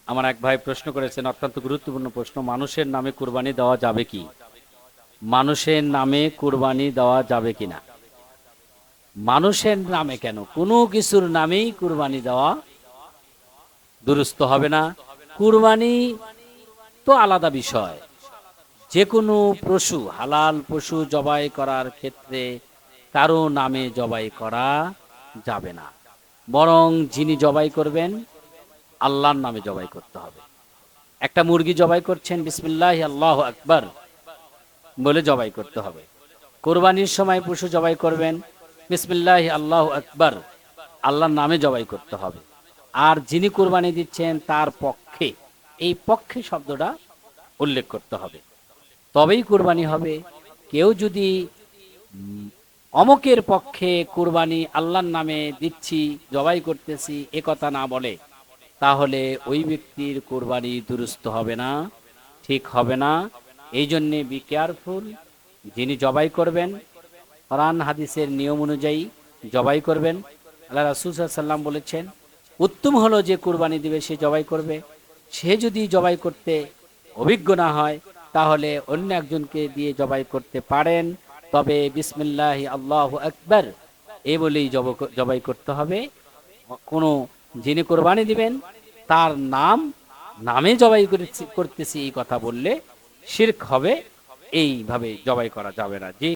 আমার এক ভাই প্রশ্ন করেছেন, অত্যন্ত গুরুত্বপূর্ণ প্রশ্ন, মানুষের নামে কুরবানি দেওয়া যাবে কি? মানুষের নামে কুরবানি দেওয়া যাবে কিনা? মানুষের নামে কেন, কোনো কিছুর নামেই কুরবানি দেওয়া দুরুস্ত হবে না। কুরবানি তো আলাদা বিষয়। যে কোনো পশু, হালাল পশু জবাই করার ক্ষেত্রে কারো নামে জবাই করা যাবে না। বরং যিনি জবাই করবেন আল্লাহর নামে জবাই করতে হবে। একটা মুরগি জবাই করছেন, বিসমিল্লাহ আল্লাহু আকবার বলে জবাই করতে হবে। কোরবানির সময় পশু জবাই করবেন, বিসমিল্লাহ আল্লাহু আকবার আল্লাহর নামে জবাই করতে হবে। আর যিনি কোরবানি দিচ্ছেন তার পক্ষে, এই পক্ষে শব্দটা উল্লেখ করতে হবে, তবেই কোরবানি হবে। কেউ যদি অমকের পক্ষে কোরবানি আল্লাহর নামে দিচ্ছি, জবাই করতেছি এ কথা না বলে, তাহলে ওই ব্যক্তির কোরবানি দুরুস্ত হবে না, ঠিক হবে না। এই জন্যে বি কেয়ারফুল। যিনি জবাই করবেন কোরআন হাদিসের নিয়ম অনুযায়ী জবাই করবেন। আল্লাহ রাসূল সাল্লাল্লাহু আলাইহি ওয়াসাল্লাম বলেছেন, উত্তম হলো যে কোরবানি দিবে সে জবাই করবে। সে যদি জবাই করতে অভিজ্ঞ না হয়, তাহলে অন্য একজনকে দিয়ে জবাই করতে পারেন। তবে বিসমিল্লাহি আল্লাহু আকবার এ বলেই জবাই করতে হবে। কোনো, যিনি কোরবানি দিবেন তার নামে জবাই করতেছি এই কথা বললে শিরক হবে, এইভাবে জবাই করা যাবে না। যে